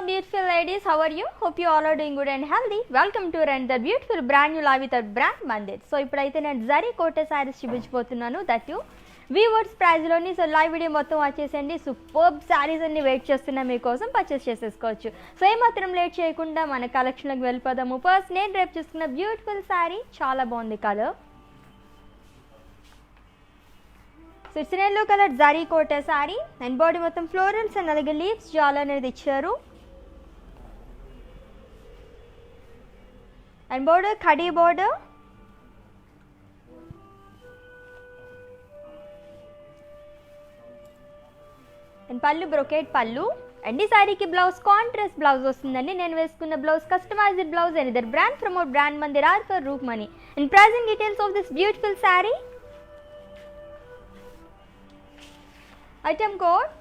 beautiful ladies, how are you? Hope you all are doing good and healthy. Welcome to another beautiful brand new live with our brand Mandit. So ఇప్పుడైతే నేను జరీ కోట సారీస్ చూపించబోతున్నాను. That you weavers price లోని. So live video మొత్తం వచ్చేసండి. Superb saris అన్ని wait చేస్తున్నా మీకోసం purchase చేసేసుకోవచ్చు. సో ఏమాత్రం లేట్ చేయకుండా మన కలెక్షన్లకు వెళ్ళిపోదాము. ఫస్ట్ నేను రేపు చూసుకున్న బ్యూటిఫుల్ సారీ, చాలా బాగుంది colour. So it's yellow colour zari Kota sari and body మొత్తం ఫ్లోరల్స్ అండ్ అలాగే లీవ్స్ జాల్ అనేది ఇచ్చారు. అండ్ బోర్డర్ ఖడీ బోర్డర్ అండ్ పళ్ళు బ్రొకేట్ పళ్ళు. అండ్ ఈ సారీకి బ్లౌజ్ కాంట్రాస్ట్ బ్లౌజ్ వస్తుందండి. నేను వేసుకున్న బ్లౌజ్ కస్టమైజ్డ్ బ్లౌజ్ అండ్ ఇదర్ బ్రాండ్ ప్రమోట్ బ్రాండ్ మందిర్ or for roof money. And pricing details of this beautiful sari. Item code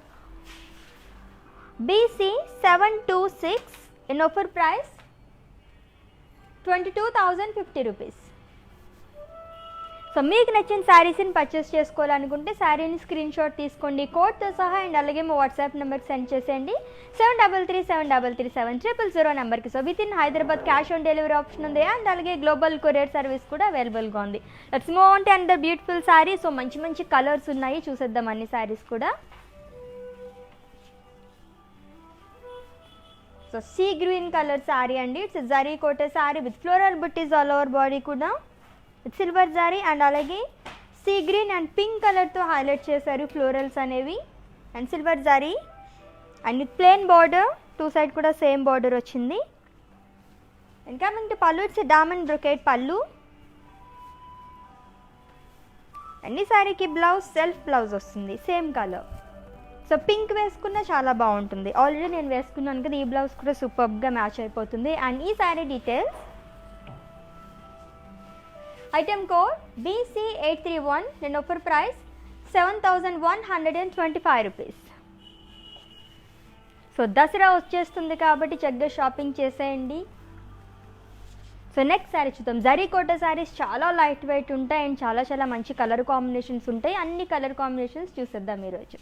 BC726 in offer price 22,050 rupees. So మీకు నచ్చిన శారీస్ని పర్చేస్ చేసుకోవాలనుకుంటే శారీని స్క్రీన్ షాట్ తీసుకోండి కోడ్తో సహా అండ్ అలాగే మా వాట్సాప్ నెంబర్కి సెండ్ చేసేయండి 7337337000 నెంబర్కి. So within Hyderabad cash on delivery option ఉంది అండ్ అలాగే గ్లోబల్ కొరియర్ సర్వీస్ కూడా అవైలబుల్గా ఉంది. Let's move on to another beautiful sari. So మంచి మంచి కలర్స్ ఉన్నాయి, చూసేద్దాం అన్ని శారీస్ కూడా. So sea green colour sari అండి. It's zari Kota sari with floral buttis all over body కూడా విత్ సిల్వర్ జరీ అండ్ అలాగే సీ గ్రీన్ అండ్ పింక్ కలర్తో హైలైట్ చేశారు ఫ్లోరల్స్ అనేవి and silver zari and with plain border, two side కూడా సేమ్ బార్డర్ వచ్చింది. And coming to pallu, it's diamond brocade పళ్ళు and ఈ సారీకి బ్లౌజ్ సెల్ఫ్ బ్లౌజ్ వస్తుంది సేమ్ కలర్. సో పింక్ వేసుకున్న చాలా బాగుంటుంది. ఆల్రెడీ నేను వేసుకున్నాను కదా, ఈ బ్లౌజ్ కూడా సూపర్గా మ్యాచ్ అయిపోతుంది. అండ్ ఈ sari details. Item code BC831 and offer price 7,125 rupees. So Dasara వచ్చేస్తుంది కాబట్టి చక్కగా షాపింగ్ చేసేయండి. సో నెక్స్ట్ శారీ చూద్దాం. జరీ కోట శారీస్ చాలా లైట్ వెయిట్ ఉంటాయి అండ్ చాలా చాలా మంచి కలర్ కాంబినేషన్స్ ఉంటాయి. అన్ని కలర్ కాంబినేషన్స్ చూసేద్దాం ఈరోజు.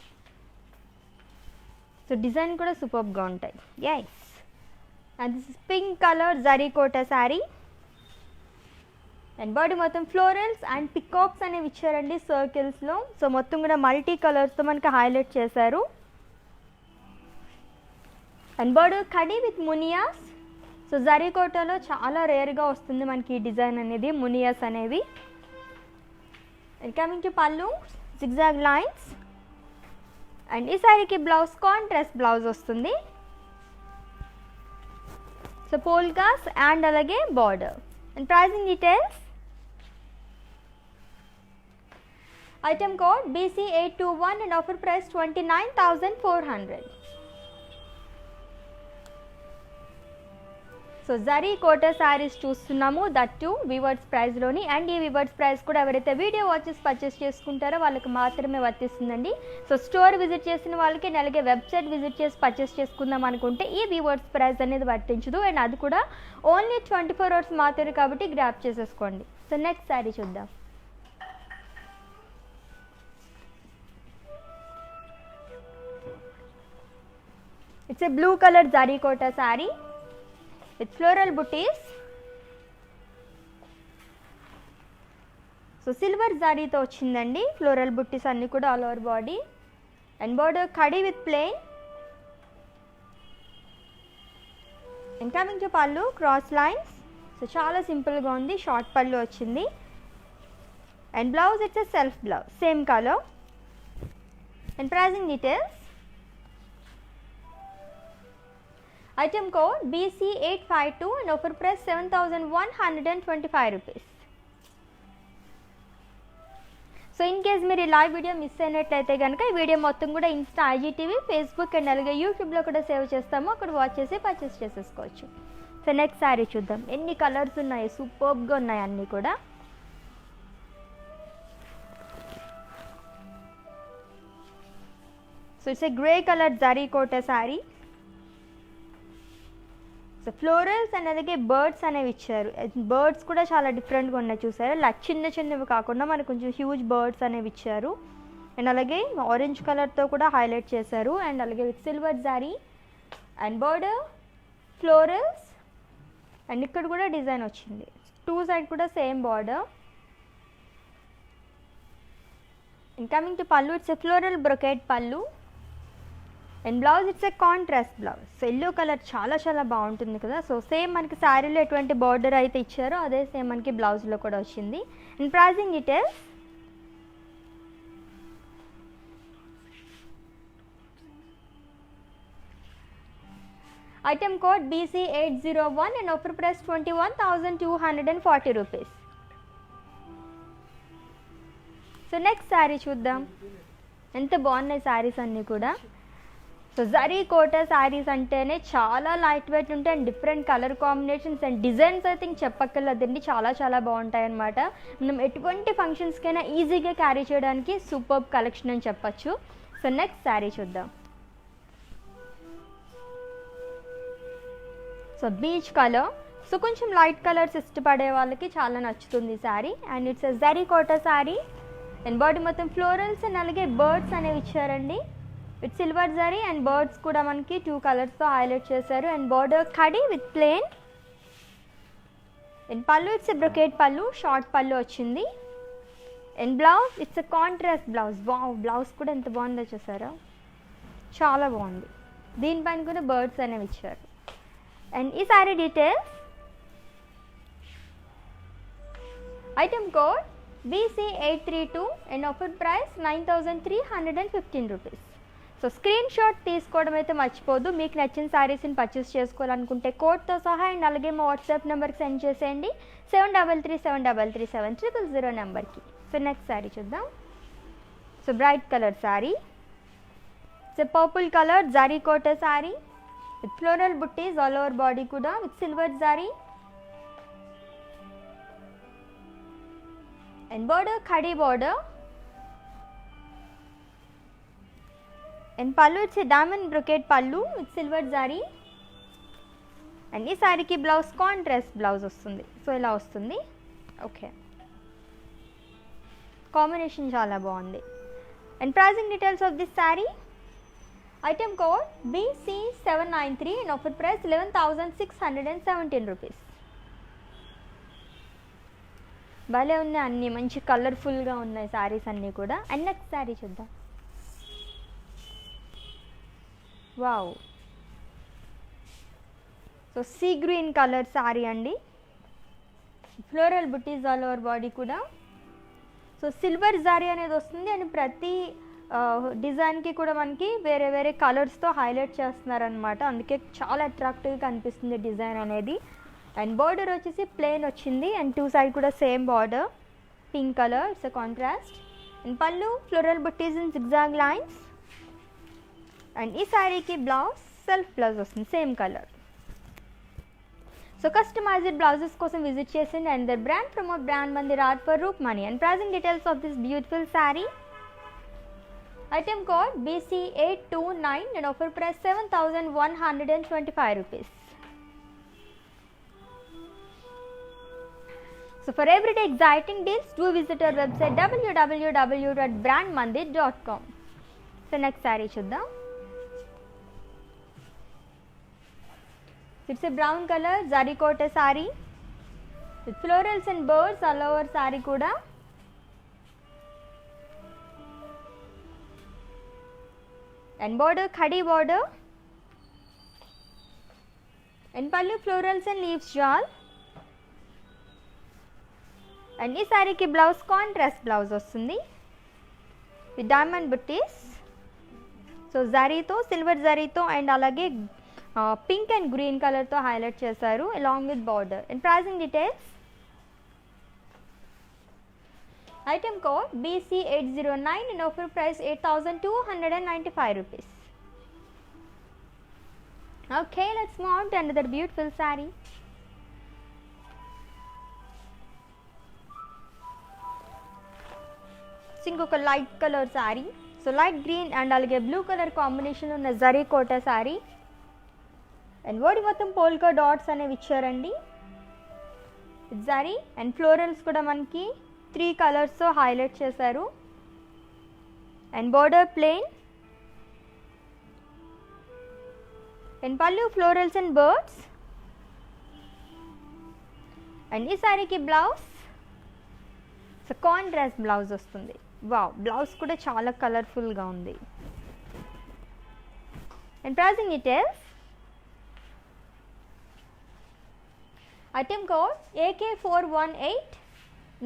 సో డిజైన్ కూడా సూపర్గా ఉంటాయి. Yes, and this is pink colour zari Kota sari and body మొత్తం ఫ్లోరల్స్ అండ్ పికాక్స్ అనేవి ఇచ్చారండి సర్కిల్స్లో. సో మొత్తం కూడా మల్టీ కలర్స్తో మనకి హైలైట్ చేశారు. And border khadi with మునియాస్. So zari కోటలో చాలా రేర్గా వస్తుంది మనకి ఈ డిజైన్ అనేది, మునియాస్ అనేవి. And coming to pallu, zigzag lines and ఈ సారీకి బ్లౌజ్ కాంట్రాస్ట్ బ్లౌజ్ వస్తుంది. సో పోల్కాస్ అండ్ అలాగే border. And pricing details. Item code BC821 and offer price 29,400. So zari Kota saris చూస్తున్నాము, దట్ టు వీవర్స్ ప్రైస్లోని. అండ్ ఈ వీవర్స్ ప్రైస్ కూడా ఎవరైతే వీడియో వాచెస్ పర్చేస్ చేసుకుంటారో వాళ్ళకి మాత్రమే వర్తిస్తుందండి. సో స్టోర్ విజిట్ చేసిన వాళ్ళకి అలాగే వెబ్సైట్ విజిట్ చేసి పర్చేస్ చేసుకుందాం అనుకుంటే ఈ వీవర్స్ ప్రైస్ అనేది వర్తించదు. అండ్ అది కూడా ఓన్లీ 24 అవర్స్ మాత్రమే కాబట్టి గ్రాప్ చేసేసుకోండి. సో నెక్స్ట్ శారీ చూద్దాం. It's a blue colour zari Kota sari with floral బుటీస్. సో సిల్వర్ జారీతో వచ్చిందండి ఫ్లోరల్ బుట్టీస్ అన్నీ కూడా all over body and border khadi with plain. And coming to పళ్ళు, క్రాస్ లైన్స్. సో చాలా సింపుల్గా ఉంది, షార్ట్ పళ్ళు వచ్చింది. And blouse it's a self blouse same colour. And pricing details. Item code BC852 and offer price 7,125 rupees. So in case మీరు ఈ live video miss అయినట్లయితే కనుక ఈ వీడియో మొత్తం కూడా ఇన్స్టా, IGTV, ఫేస్బుక్ అండ్ అలాగే యూట్యూబ్లో కూడా సేవ్ చేస్తాము. అక్కడ వాచ్ చేసి పర్చేస్ చేసేసుకోవచ్చు. సో నెక్స్ట్ శారీ చూద్దాం. ఎన్ని కలర్స్ ఉన్నాయి, సూపర్గా ఉన్నాయి అన్నీ కూడా. So it's a grey colour zari Kota sari. So florals and అలాగే బర్డ్స్ అనేవి ఇచ్చారు. బర్డ్స్ కూడా చాలా డిఫరెంట్గా ఉన్నాయి, చూసారు. లైక్ చిన్న చిన్నవి కాకుండా మనకు కొంచెం హ్యూజ్ బర్డ్స్ అనేవి ఇచ్చారు. అండ్ అలాగే ఆరెంజ్ కలర్తో కూడా హైలైట్ చేశారు. అండ్ అలాగే విత్ సిల్వర్ జారీ అండ్ బోర్డర్ ఫ్లోరల్స్ అండ్ ఇక్కడ కూడా డిజైన్ వచ్చింది, టూ సైడ్ కూడా same border. And coming to పల్లు, ఇట్స్ ఎ ఫ్లోరల్ బ్రొకేట్ పల్లు. And blouse it's a contrast blouse. So yellow colour చాలా చాలా బాగుంటుంది కదా. సో సేమ్ మనకి శారీలో ఎటువంటి బార్డర్ అయితే ఇచ్చారో అదే సేమ్ మనకి బ్లౌజ్లో కూడా వచ్చింది. And pricing details, item code BC801 and offer price 21,240 rupees. So next sari చూద్దాం. ఎంత బాగున్నాయి శారీస్ అన్నీ కూడా. సో జరీ కోట శారీస్ అంటేనే చాలా లైట్ వెయిట్ ఉంటాయి and different colour combinations and designs అయితే ఇంక చెప్పక్కర్లేదండి, చాలా చాలా బాగుంటాయి అన్నమాట. మనం ఎటువంటి ఫంక్షన్స్కైనా ఈజీగా క్యారీ చేయడానికి సూపర్బ్ కలెక్షన్ అని చెప్పచ్చు. సో నెక్స్ట్ శారీ చూద్దాం. సో బీచ్ కలర్, సో కొంచెం లైట్ కలర్స్ ఇష్టపడే వాళ్ళకి చాలా నచ్చుతుంది sari. And it's zari Kota sari and body మొత్తం ఫ్లోరల్స్ అండ్ అలాగే బర్డ్స్ అనేవి ఇచ్చారండి. With silver zari and birds కూడా మనకి 2 కలర్స్తో హైలైట్ చేశారు. And border khadi with plain. And pallu it's brocade pallu, short పళ్ళు వచ్చింది. And blouse it's contrast blouse. Wow, blouse కూడా ఎంత బాగుందో చూసారా, చాలా బాగుంది. దీనిపైన కూడా బర్డ్స్ అనేవి ఇచ్చారు. అండ్ ఈ sari details, item code BC832 and offer price 9,315 rupees. So screen shot తీసుకోవడం అయితే మర్చిపోదు. మీకు నచ్చిన శారీస్ని పర్చేస్ చేసుకోవాలనుకుంటే కోడ్తో సహా అండ్ అలాగే మా వాట్సాప్ నెంబర్కి సెండ్ చేసేయండి 7337337000 నెంబర్కి. సో నెక్స్ట్ శారీ చూద్దాం. So bright colour sari, so purple colour zari Kota sari with floral buttis all over body కూడా with silver zari. And border khadi border. And pallu it's diamond brocade pallu with silver zari. And ఈ శారీకి బ్లౌజ్ కాంట్రాస్ట్ బ్లౌజ్ వస్తుంది. So ఇలా వస్తుంది. Okay, combination చాలా బాగుంది. And pricing details of this sari, item code BC793 and offer price 11,617 rupees. భలే ఉన్నాయి అన్నీ, మంచి కలర్ఫుల్గా ఉన్నాయి శారీస్ అన్నీ కూడా. అండ్ నెక్స్ట్ శారీ చూద్దాం. Wow, so sea green colour sari అండి, ఫ్లోరల్ బుట్టీస్ ఆల్ ఓవర్ బాడీ కూడా. సో సిల్వర్ జారీ అనేది వస్తుంది అండ్ ప్రతి డిజైన్కి కూడా మనకి వేరే వేరే కలర్స్తో హైలైట్ చేస్తున్నారనమాట. అందుకే చాలా అట్రాక్టివ్గా అనిపిస్తుంది డిజైన్ అనేది. అండ్ బార్డర్ వచ్చేసి ప్లెయిన్ వచ్చింది అండ్ 2 సైడ్ కూడా same border, pink colour, it's a contrast. And pallu floral buttis in zigzag lines. And ఈ శారీకి బ్లౌజ్ సెల్ఫ్ బ్లౌజ్ వస్తుంది same colour. So customised blouses కోసం విజిట్ చేసింది and their brand promote brand Mandir art for roof money. And pricing details of this beautiful sari, item code BC829 and offer price 7,125 rupees. So for everyday exciting deals, do visit our website www.brandmandir.com. So next saree chuddam. It's a brown color zari kote saree with florals and birds all over saree kuda. And border khadi border. And pallu florals and leaves shawl. And ఈ శారీకి blouse contrast blouse వస్తుంది with diamond బుట్టీస్. So జరీతో, silver జరీతో and అలాగే pink and green కలర్తో highlight చేశారు along with border. And pricing details, item code BC809 and offer price 8,295 rupees. Okay, let's move on to another beautiful saree. ఇంకొక light colour sari, so light green and అలాగే blue colour combination ఉన్న జరీ కోట sari. And body మొత్తం polka dots అనేవి ఇచ్చారండి zari. And florals కూడా మనకి 3 కలర్స్తో highlight చేశారు. And border plain. అండ్ పళ్ళు ఫ్లోరల్స్ అండ్ బర్డ్స్. అండ్ ఈ శారీకి బ్లౌజ్ సో కాంట్రాస్ట్ బ్లౌజ్ వస్తుంది. వావ్, బ్లౌజ్ కూడా చాలా కలర్ఫుల్గా ఉంది. And pricing details. Item code AK418.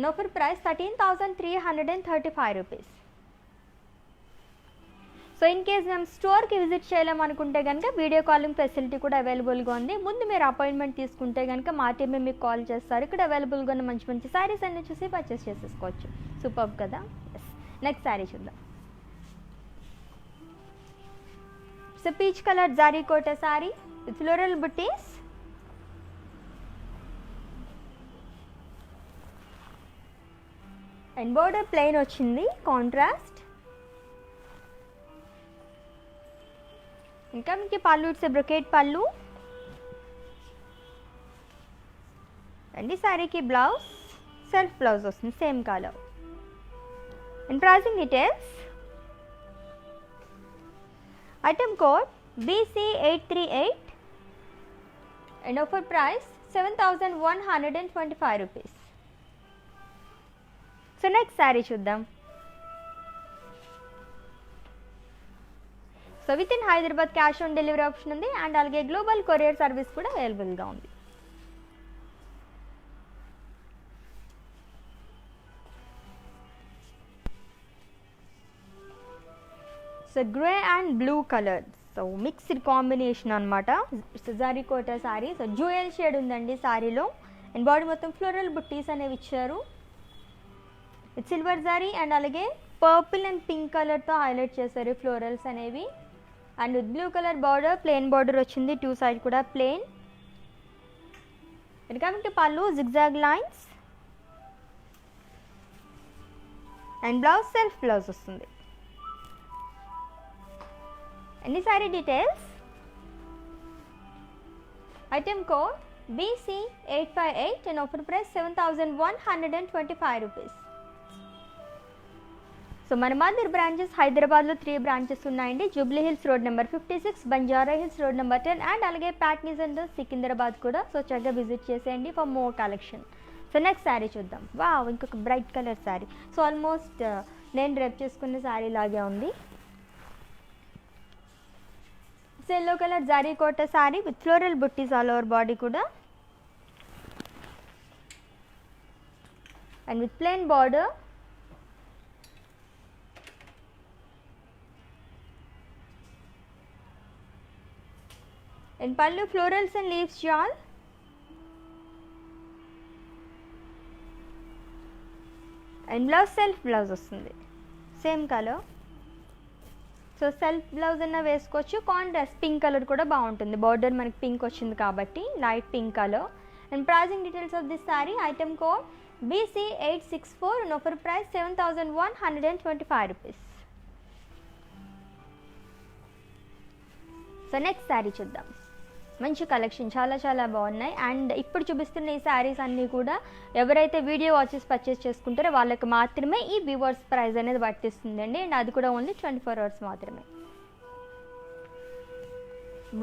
Offer price 13,335 rupees. So in case మేము స్టోర్కి విజిట్ చేయాలనుకుంటే కనుక వీడియో కాలింగ్ ఫెసిలిటీ కూడా అవైలబుల్గా ఉంది. ముందు మీరు అపాయింట్మెంట్ తీసుకుంటే కనుక మా టీమే మీకు కాల్ చేస్తారు. ఇక్కడ అవైలబుల్గా ఉన్న మంచి మంచి శారీస్ అన్ని చూసి పర్చేస్ చేసేసుకోవచ్చు. సూపర్ కదా. ఎస్, నెక్స్ట్ శారీ చూద్దాం. So peach colour zari Kota sari with floral buttis. And border plain వచ్చింది కాంట్రాస్ట్. ఇంకా మీకు పళ్ళు ఇట్స్ బ్రొకేట్ పళ్ళు. అండ్ ఈ శారీకి బ్లౌజ్ సెల్ఫ్ బ్లౌజ్ వస్తుంది same colour. And pricing details. Item code BC838 and offer price 7,125 rupees. So next sari చూద్దాం. So within Hyderabad cash on delivery option ఉంది. And అలాగే గ్లోబల్ కొరియర్ సర్వీస్ కూడా అవైలబుల్గా ఉంది. So grey and blue colour so mixed combination అనమాట. జారీ Kota sari. So jewel shade ఉందండి శారీలో. అండ్ బాడీ మొత్తం ఫ్లోరల్ బుట్టీస్ అనేవి ఇచ్చారు. సిల్వర్ జారీ అండ్ అలాగే పర్పుల్ అండ్ పింక్ కలర్తో హైలైట్ చేశారు ఫ్లోరల్స్ అనేవి. And with blue colour border, plain border వచ్చింది. టూ సైడ్ కూడా plain. And coming to pallu zigzag lines. And blouse self blouse వస్తుంది. అండ్ ఈ sari details. Item code BC858 and offer price 7,125 rupees. So మన mother branches హైదరాబాద్లో 3 branches ఉన్నాయండి. Jubilee Hills road number 56, Banjara Hills road number 10 and అలాగే Patny centre Secunderabad కూడా. So చక్కగా visit చేసేయండి for more collection. So next sari చూద్దాం. వావ్, ఇంకొక bright colour sari. So almost నేను డ్రెప్ చేసుకున్న శారీ లాగే ఉంది. So yellow colour zari Kota sari with floral buttis all over body కూడా. And with plain border. And పళ్ళు florals and leaves jaal. And blouse self blouse వస్తుంది same colour. So self blouse అన్న వేసుకోవచ్చు. Contrast pink colour కూడా బాగుంటుంది. బార్డర్ మనకి పింక్ వచ్చింది కాబట్టి light pink colour. And pricing details of this sari. Item code BC864 and offer price 7,125 rupees. So next sari చూద్దాం. మంచి కలెక్షన్ చాలా చాలా బాగున్నాయి. అండ్ ఇప్పుడు చూపిస్తున్న ఈ శారీస్ అన్నీ కూడా ఎవరైతే వీడియో వాచెస్ పర్చేస్ చేసుకుంటారో వాళ్ళకి మాత్రమే ఈ వ్యూవర్స్ ప్రైస్ అనేది వర్తిస్తుందండి. అండ్ అది కూడా ఓన్లీ 24 అవర్స్ మాత్రమే.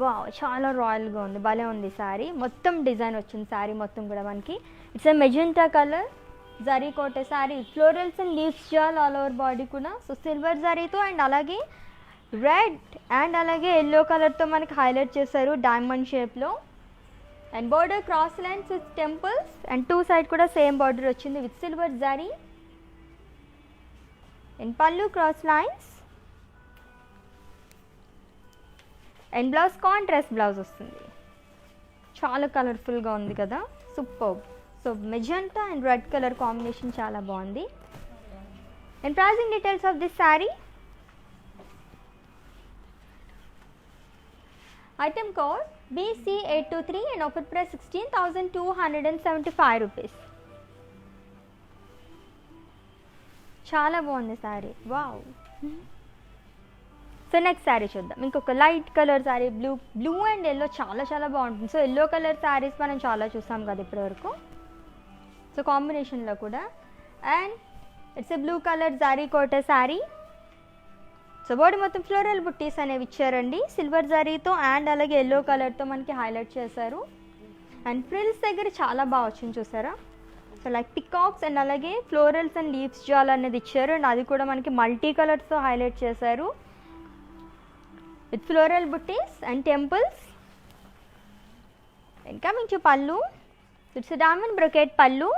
వావ్, చాలా రాయల్గా ఉంది, భలే ఉంది శారీ. మొత్తం డిజైన్ వచ్చింది శారీ మొత్తం కూడా మనకి. It's a magenta colour zari Kota sari florals and leaves jaal all over body కూడా. సో సిల్వర్ జరీతో అండ్ అలాగే రెడ్ అండ్ అలాగే ఎల్లో కలర్తో మనకి హైలైట్ చేశారు డైమండ్ షేప్లో. And border cross lines with temples. And two side కూడా సేమ్ బార్డర్ వచ్చింది with silver zari. And pallu cross lines. And blouse contrast blouse వస్తుంది. చాలా కలర్ఫుల్గా ఉంది కదా, super. So magenta and red colour combination చాలా బాగుంది. And pricing details of this sari. Item code BC823 and offer price 16,275 rupees. చాలా బాగుంది sari, wow. So next sari చూద్దాం. ఇంకొక light colour sari, blue and yellow చాలా చాలా బాగుంటుంది. సో ఎల్లో కలర్ శారీస్ మనం చాలా చూసాం కదా ఇప్పటివరకు. సో కాంబినేషన్లో కూడా. And it's a blue colour zari Kota sari. So body మొత్తం ఫ్లోరల్ బుట్టీస్ అనేవి ఇచ్చారండి సిల్వర్ జరీతో అండ్ అలాగే ఎల్లో కలర్తో మనకి హైలైట్ చేశారు. అండ్ ఫ్రిల్స్ దగ్గర చాలా బాగా వచ్చింది చూసారా. సో లైక్ పికాక్స్ అండ్ అలాగే ఫ్లోరల్స్ అండ్ లీవ్స్ జాల్ అనేది ఇచ్చారు అండ్ అది కూడా మనకి మల్టీ కలర్స్తో హైలైట్ చేశారు with floral buttis and temples. And coming to pallu, it's diamond brocade pallu.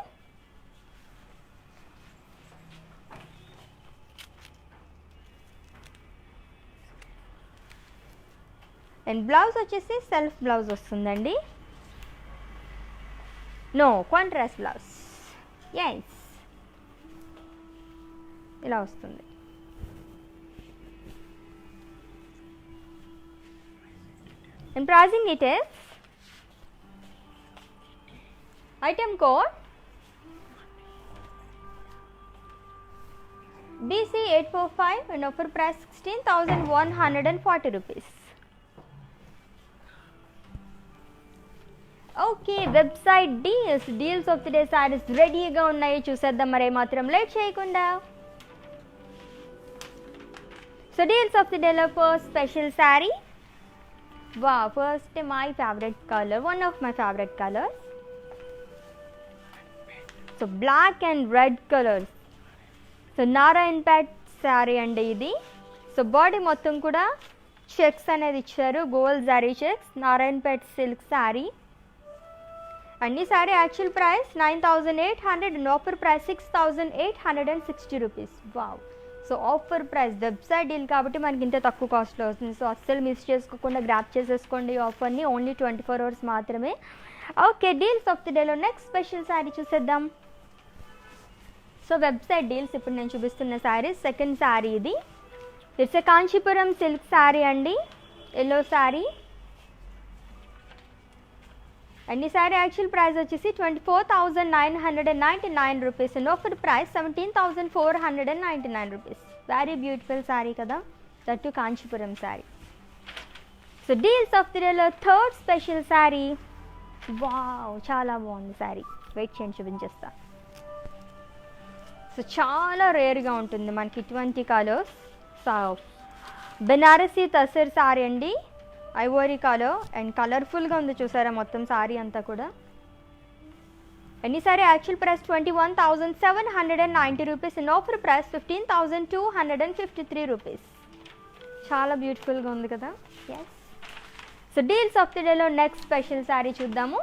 And blouse వచ్చేసి సెల్ఫ్ బ్లౌజ్ వస్తుందండి, నో కాంట్రాస్ట్ బ్లౌజ్. ఎస్, ఇలా వస్తుంది. And pricing details, item code BC845 and offer price 16,140 rupees. Okay, website deals of the day saris రెడీగా ఉన్నాయి, చూసేద్దాం మరి మాత్రం late చేయకుండా. సో డీల్స్ ఆఫ్ ది డేలో first special sari. Wow, first my favourite colour, one of my favourite colours. So black and red colours. So Narayanpet sari అండి ఇది. So body మొత్తం కూడా చెక్స్ అనేది ఇచ్చారు, gold zari checks, Narayanpet silk sari. And ఈ sari actual price 9,800 and offer price 6,860 rupees. Wow, so offer price website deal కాబట్టి మనకి ఇంత తక్కువ కాస్ట్లో వస్తుంది. సో అస్సలు మిస్ చేసుకోకుండా గ్రాప్ చేసేసుకోండి ఈ ఆఫర్ని, ఓన్లీ 24 hours మాత్రమే. ఓకే, డీల్స్ ఆఫ్ ది డేలో నెక్స్ట్ స్పెషల్ శారీ చూసేద్దాం. సో వెబ్సైట్ డీల్స్ ఇప్పుడు నేను చూపిస్తున్న శారీ సెకండ్ శారీ ఇది. It's a Kanchipuram silk sari అండి, ఎల్లో శారీ. అండ్ ఈ శారీ యాక్చువల్ ప్రైస్ వచ్చేసి 24,999 rupees and offer price 17,499 rupees. Very beautiful sari కదా, that Kanchipuram sari. So deals of the డేలో థర్డ్ స్పెషల్ శారీ. వావ్, చాలా బాగుంది శారీ, వెయిట్ చేయండి చూపించేస్తా. సో చాలా రేర్గా ఉంటుంది మనకి ఇటువంటి కలర్స్. సో బెనారసీ తసర్ శారీ అండి, ఐవోరీ కలర్ అండ్ కలర్ఫుల్గా ఉంది చూసారా మొత్తం శారీ అంతా కూడా. అండ్ ఈ sari actual price 21,790 rupees and offer price 15,253 rupees. చాలా బ్యూటిఫుల్గా ఉంది కదా. Yes, so deals of the డేలో నెక్స్ట్ స్పెషల్ శారీ చూద్దాము.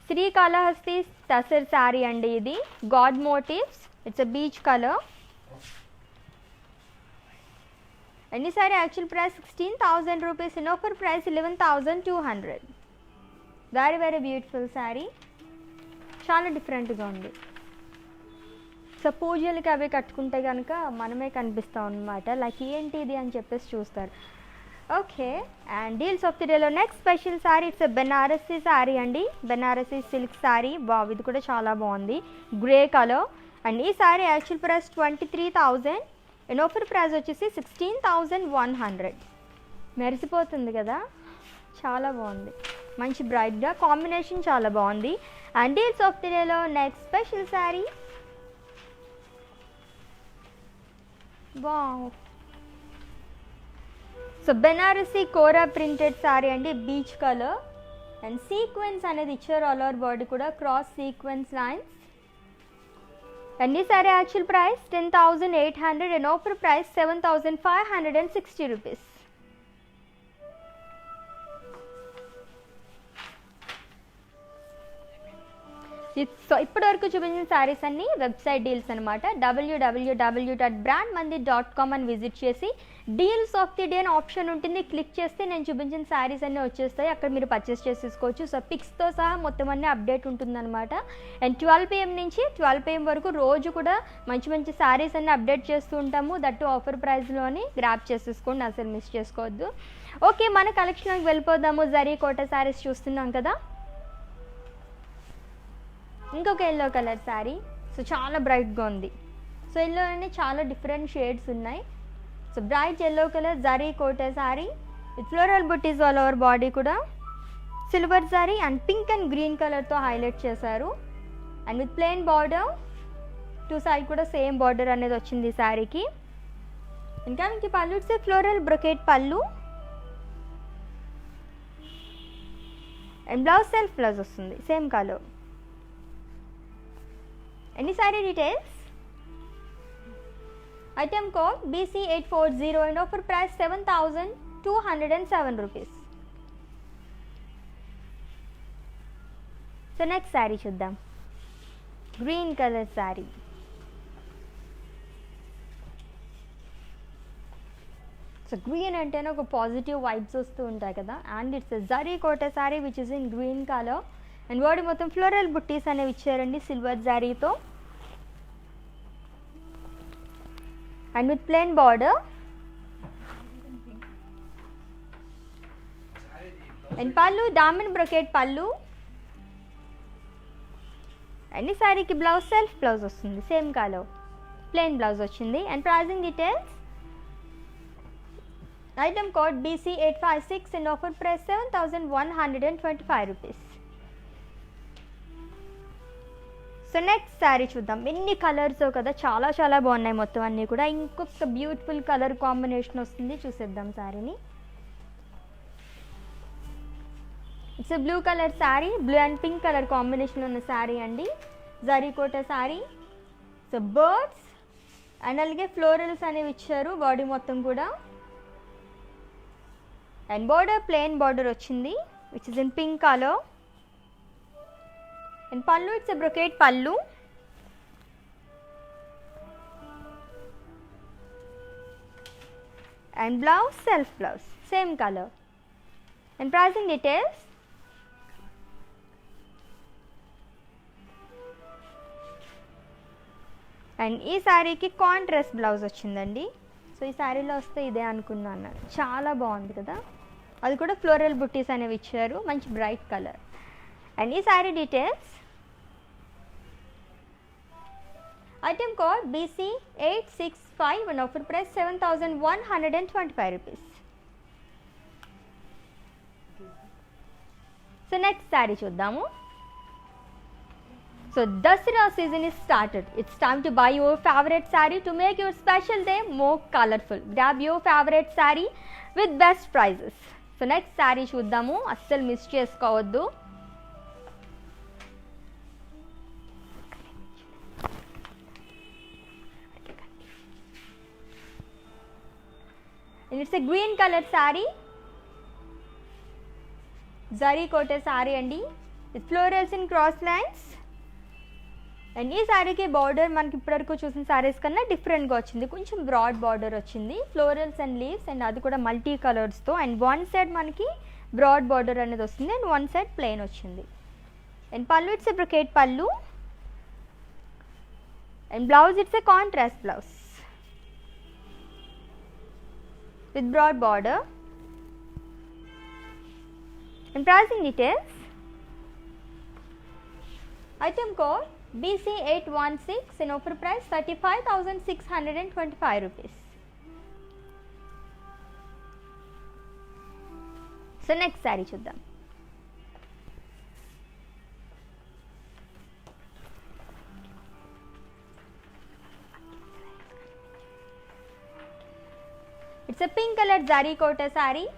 శ్రీకాళహస్తి టసర్ శారీ అండి ఇది, god motifs, it's a peach colour. And ఈ sari actual price 16,000 rupees and offer price 11,200. Very very beautiful sari, చాలా డిఫరెంట్గా ఉంది. సో పూజలకి అవి కట్టుకుంటే కనుక మనమే కనిపిస్తాం అనమాట, లైక్ ఏంటి ఇది అని చెప్పేసి చూస్తారు. Okay, and deals of the డేలో next special sari, it's Banarasi sari అండి, బెనారసీ సిల్క్ శారీ. బావ్, ఇది కూడా చాలా బాగుంది, గ్రే కలర్. అండ్ ఈ sari actual price 23,000 and offer price వచ్చేసి 16,100. మెరిసిపోతుంది కదా, చాలా బాగుంది, మంచి బ్రైట్గా కాంబినేషన్ చాలా బాగుంది. అండ్ డీల్స్ ఆఫ్ ది డేలో next special sari. Wow, so Banarasi kora printed sari అండి, బీచ్ కలర్ అండ్ సీక్వెన్స్ అనేది ఇచ్చారు ఆల్ ఓవర్ బాడీ కూడా, క్రాస్ సీక్వెన్స్ లైన్స్. అండ్ ఈ sari actual price 10,800 and offer price 7,560 rupees. So ఇప్పటి వరకు చూపించిన శారీస్ అన్ని వెబ్సైట్ డీల్స్ అనమాట. www.brandmandi.com అని విజిట్ చేసి డీల్స్ ఆఫ్ ది డే అని ఆప్షన్ ఉంటుంది, క్లిక్ చేస్తే నేను చూపించిన శారీస్ అన్నీ వచ్చేస్తాయి, అక్కడ మీరు పర్చేస్ చేసేసుకోవచ్చు. సో పిక్స్తో సహా మొత్తం అన్నీ అప్డేట్ ఉంటుందన్నమాట. అండ్ 12 PM నుంచి 12 PM వరకు రోజు కూడా మంచి మంచి శారీస్ అన్నీ అప్డేట్ చేస్తూ ఉంటాము, దట్టు ఆఫర్ ప్రైస్లోని గ్రాప్ చేసేసుకోండి, అసలు మిస్ చేసుకోవద్దు. ఓకే, మన కలెక్షన్లోకి వెళ్ళిపోదాము. జరీ కోట శారీస్ చూస్తున్నాం కదా. ఇంకొక ఎల్లో కలర్ శారీ, సో చాలా బ్రైట్గా ఉంది. సో ఎల్లోనే చాలా డిఫరెంట్ షేడ్స్ ఉన్నాయి. So bright yellow colour zari Kota sari with floral buttis all over body కూడా. Silver zari and pink and green కలర్తో హైలైట్ చేశారు. And with plain border, two side కూడా సేమ్ బార్డర్ అనేది వచ్చింది ఈ శారీకి. ఇంకా మీకు పళ్ళు ఇట్స్ ఫ్లోరల్ బ్రొకేట్ పళ్ళు అండ్ బ్లౌజ్ సెల్ఫ్ బ్లౌజ్ వస్తుంది same colour. Any sari details, item code BC840 and offer price 7,207 rupees. So next sari చూద్దాం. Green colour sari. So green అంటేనే ఒక పాజిటివ్ వైబ్స్ వస్తూ ఉంటాయి కదా. And it's zari Kota sari which is in green colour and body మొత్తం floral buttis అనేవి ఇచ్చారండి సిల్వర్ జరీతో and with plain border. And pallu diamond brocade పళ్ళు అండ్ ఈ శారీకి బ్లౌజ్ సెల్ఫ్ బ్లౌజ్ వస్తుంది సేమ్ కలర్, ప్లెయిన్ బ్లౌజ్ వచ్చింది. And pricing details, item code BC856 and offer price 7,125 rupees. So next sari చూద్దాం. ఎన్ని కలర్స్ కదా, చాలా చాలా బాగున్నాయి మొత్తం అన్నీ కూడా. ఇంకొక బ్యూటిఫుల్ కలర్ కాంబినేషన్ వస్తుంది, చూసేద్దాం శారీని. It's blue colour sari, blue and pink colour combination ఉన్న శారీ అండి. జరీ కోట శారీ. సో బర్డ్స్ అండ్ అలాగే ఫ్లోరల్స్ అనేవి ఇచ్చారు బాడీ మొత్తం కూడా. అండ్ బార్డర్ ప్లెయిన్ బార్డర్ వచ్చింది which is in pink colour. And pallu it's brocade పళ్ళు and blouse self blouse same colour. And pricing details, and ఈ శారీకి కాంట్రాస్ట్ బ్లౌజ్ వచ్చిందండి. సో ఈ శారీలో వస్తే ఇదే అనుకున్నాను, చాలా బాగుంది కదా. అది కూడా ఫ్లోరల్ బుట్టీస్ అనేవి ఇచ్చారు, మంచి బ్రైట్ కలర్. అండ్ ఈ sari details, item code BC865 and offer price 7,125 rupees. So next sari చూద్దాము. So Dasara season is started. It's time to buy your favorite saree to make your special day more colorful. Grab your favorite saree with best prices. So next saree చూద్దాము, అస్సలు miss చేసుకోవద్దు. And it's a green color saree. Zari Kota saree అండి. With florals in cross lines. And ఈ శారీకి border మనకి ఇప్పటివరకు చూసిన శారీస్ కన్నా డిఫరెంట్గా వచ్చింది, కొంచెం బ్రాడ్ బార్డర్ వచ్చింది, ఫ్లోరల్స్ అండ్ లీవ్స్ అండ్ అది కూడా మల్టీ కలర్స్తో. అండ్ వన్ సైడ్ మనకి బ్రాడ్ బార్డర్ అనేది వస్తుంది అండ్ వన్ సైడ్ ప్లెయిన్ వచ్చింది. And pallu it's a brocade పళ్ళు and blouse it's a contrast blouse with broad border. And pricing details, item code BC816 and offer price 35,625 rupees. So next saree చూద్దాం. It's a pink color zari Kota saree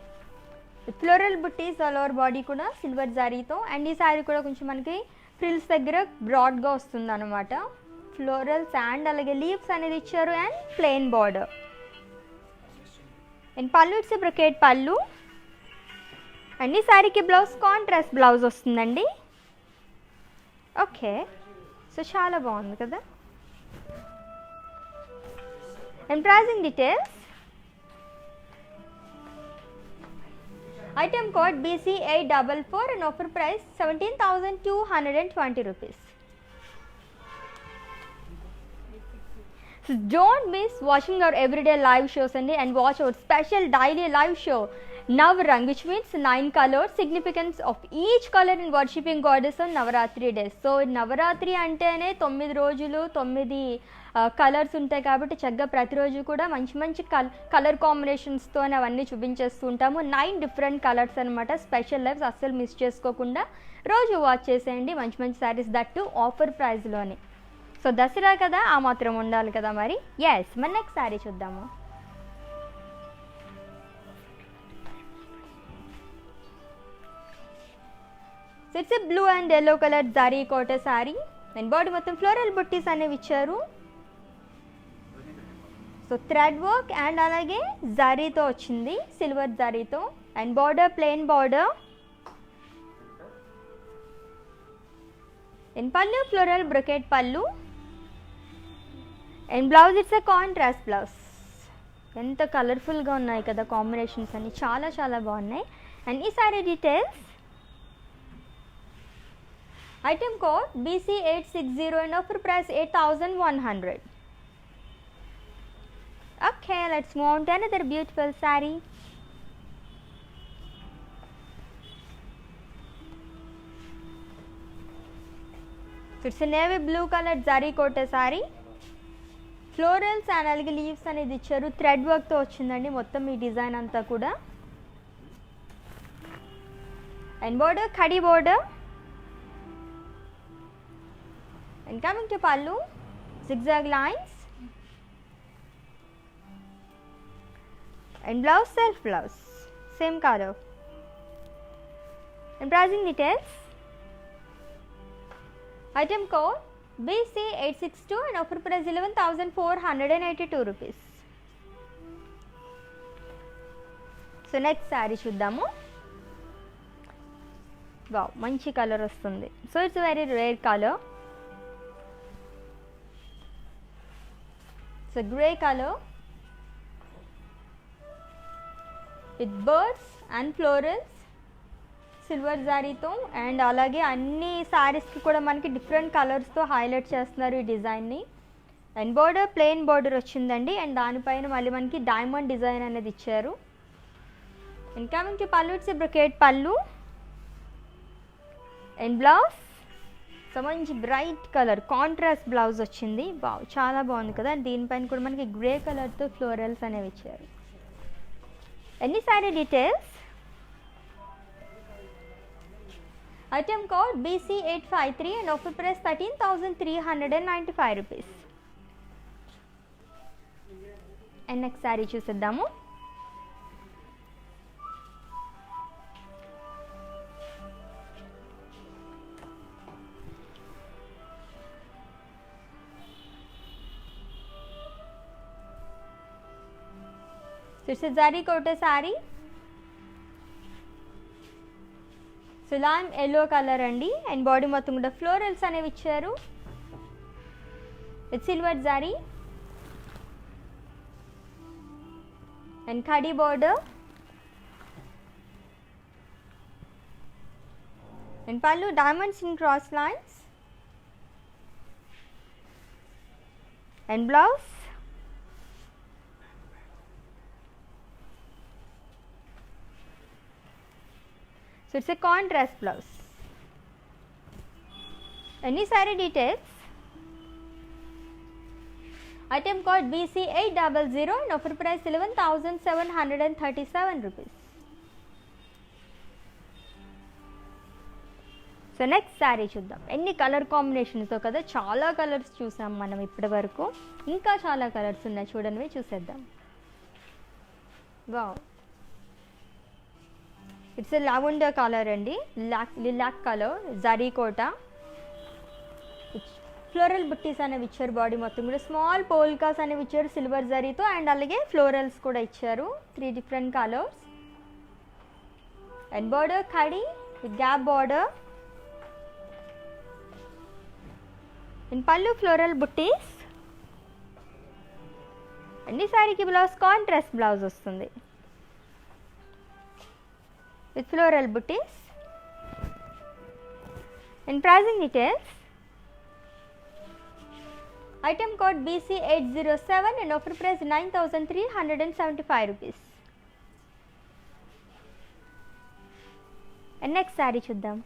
with floral butties all over body కూడా silver జరీతో. And ఈ saree కూడా కొంచెం మనకి frills దగ్గర బ్రాడ్గా వస్తుంది అనమాట. ఫ్లోరల్స్ అండ్ అలాగే లీవ్స్ అనేది ఇచ్చారు and plain border. And pallu it's brocade పళ్ళు అండ్ ఈ శారీకి బ్లౌజ్ కాంట్రాస్ట్ బ్లౌజ్ వస్తుందండి. ఓకే, సో చాలా బాగుంది కదా. And pricing details, item code BC844 and offer price 17,220 rupees. So don't miss watching our everyday live shows and watch our special daily live show Navrang, which means 9 colors, significance of each color in worshipping goddess on Navaratri days. So Navaratri అంటేనే 9 రోజులు 9 colours ఉంటాయి కాబట్టి చక్కగా ప్రతిరోజు కూడా మంచి మంచి colour కాంబినేషన్స్తో అవన్నీ చూపించేస్తూ ఉంటాము. 9 డిఫరెంట్ కలర్స్ అనమాట. స్పెషల్ లైవ్స్ అస్సలు మిస్ చేసుకోకుండా రోజు వాచ్ చేసేయండి. మంచి మంచి శారీస్ దట్టు ఆఫర్ ప్రైస్లోనే. సో దసరా కదా, ఆ మాత్రం ఉండాలి కదా మరి. ఎస్, మన నెక్స్ట్ శారీ చూద్దాము. So it's blue and yellow colour zari Kota sari and body మొత్తం ఫ్లోరల్ బుట్టీస్ అనేవి ఇచ్చారు. సో థ్రెడ్ వర్క్ అండ్ అలాగే జరీతో వచ్చింది, సిల్వర్ జరీతో. And border plain border. And pallu floral brocade pallu. And blouse it's a contrast blouse. ఎంత కలర్ఫుల్గా ఉన్నాయి కదా కాంబినేషన్స్ అన్ని, చాలా చాలా బాగున్నాయి. అండ్ ఈ sari details, item code BC860 and offer price 8100. Okay, let's move on to another beautiful saree. So it's a navy blue colored zari cotta saree. Florals and algae leaves అనేది ఇచ్చారు. థ్రెడ్ వర్క్ తో వచ్చిందండి మొత్తం ఈ design అంతా కూడా. And border ఖడీ border. And coming to pallu, zigzag lines. And blouse, self blouse, same color. And pricing details, item code BC862 and offer price 11,482 rupees. So next saree చూద్దాము. Wow, మంచి colour వస్తుంది. So it's very rare colour. So grey color with birds and florals, silver జారీతో. And అలాగే అన్ని శారీస్కి కూడా మనకి different కలర్స్తో హైలైట్ చేస్తున్నారు ఈ డిజైన్ని. అండ్ బోర్డర్ ప్లెయిన్ బోర్డర్ వచ్చిందండి. అండ్ దానిపైన మళ్ళీ మనకి డైమండ్ డిజైన్ అనేది ఇచ్చారు. And coming to pallu, it's brocade pallu. And blouse, so మంచి బ్రైట్ కలర్ కాంట్రాస్ట్ బ్లౌజ్ వచ్చింది. బావ్, చాలా బాగుంది కదా. దీనిపైన కూడా మనకి గ్రే కలర్తో ఫ్లోరల్స్ అనేవి ఇచ్చారు. ఎన్ని sari details, item code BC853 and offer price 13,395 rupees. And next sari చూసేద్దాము. ఇట్స్ జరీ కోట శారీ. సులామ్ ఎల్లో కలర్ అండి. అండ్ బాడీ మొత్తం కూడా ఫ్లోరల్స్ అనేవి ఇచ్చారు. With silver zari and khadi border. And pallu diamonds in cross lines. And blouse, so it's a contrast blouse. Any saree details, item code BC800 and offer price 11,737 rupees. So next sari చూద్దాం. ఎన్ని colour కాంబినేషన్స్తో కదా, చాలా colours చూసాం మనం ఇప్పటి వరకు. ఇంకా చాలా కలర్స్ ఉన్నాయి, చూడండి, చూసేద్దాం. వావ్, ఇట్స్ లావెండర్ కలర్ అండి. లిలాక్ కలర్ జరీ కోట. ఫ్లోరల్ బుట్టీస్ అనేవి ఇచ్చారు. బాడీ మొత్తం కూడా స్మాల్ పోల్కాస్ అనేవి ఇచ్చారు సిల్వర్ జరీతో. అండ్ అలాగే ఫ్లోరల్స్ కూడా ఇచ్చారు, 3 different colours. And border khadi with gap border. And pallu floral buttis. And ఈ సారీకి బ్లౌజ్ కాంట్రాస్ట్ బ్లౌజ్ వస్తుంది with floral booties. And pricing details, item code BC807 and offer price 9,375 rupees. And next sari చూద్దాం.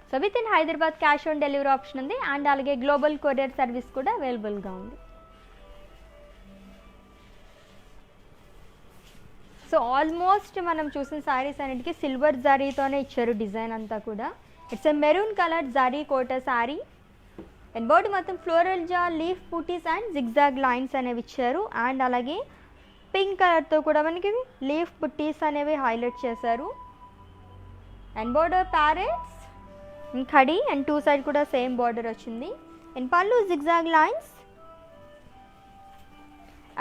So within Hyderabad cash on delivery option ఉంది and అలాగే global courier service కూడా అవైలబుల్గా ఉంది. So almost మనం చూసిన శారీస్ అన్నిటికీ సిల్వర్ జరీతోనే ఇచ్చారు డిజైన్ అంతా కూడా. It's a maroon colour zari Kota sari and body మొత్తం ఫ్లోరల్ జా leaf butis and zigzag lines అనేవి ఇచ్చారు అండ్ అలాగే పింక్ కలర్తో కూడా మనకి లీఫ్ బుట్టీస్ అనేవి హైలైట్ చేశారు. And border parrots khadi and two side కూడా సేమ్ బార్డర్ వచ్చింది. And pallu zigzag lines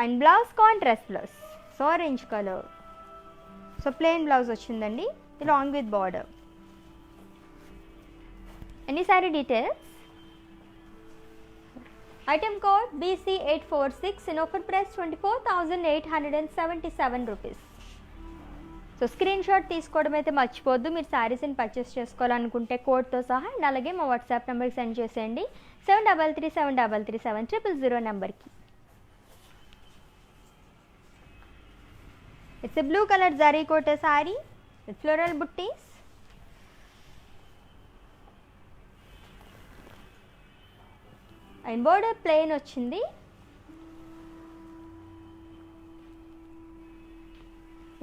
and blouse contrast blouse so orange colour. So plain blouse వచ్చిందండి లాంగ్ విత్ బార్డర్. అండ్ ఈ sari details. Item code BC846 in offer price 24,877 rupees. So screen shot తీసుకోవడం అయితే మర్చిపోద్దు. మీరు శారీస్ని purchase చేసుకోవాలనుకుంటే కోడ్తో సహా అండ్ అలాగే మా వాట్సాప్ నెంబర్కి సెండ్ చేసేయండి 7337337000 నెంబర్కి. It's a blue colour zari Kota sari with floral buttis. And border plain వచ్చింది.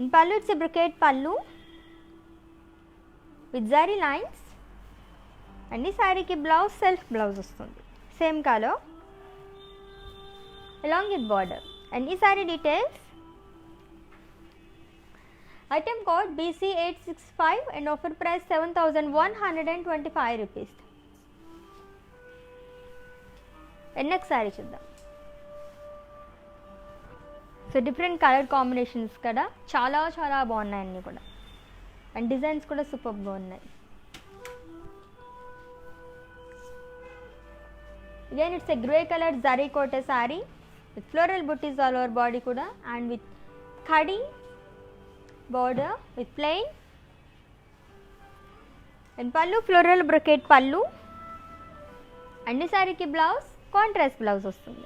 In pallu it's a brocade pallu with zari lines and ఈ శారీకి బ్లౌజ్ సెల్ఫ్ బ్లౌజ్ వస్తుంది same colour along with border. And ఈ sari details. Item code BC865 and offer price 7,125 rupees. And next sari చూద్దాం. So different colour combinations కదా చాలా చాలా బాగున్నాయి అన్నీ కూడా అండ్ డిజైన్స్ కూడా సూపర్గా ఉన్నాయి. Again it's a grey colour zari Kota sari with floral buttis all over body కూడా and with khadi border with plain and pallu floral brocade పళ్ళు అండ్ ఈ శారీకి బ్లౌజ్ కాంట్రాస్ట్ బ్లౌజ్ వస్తుంది.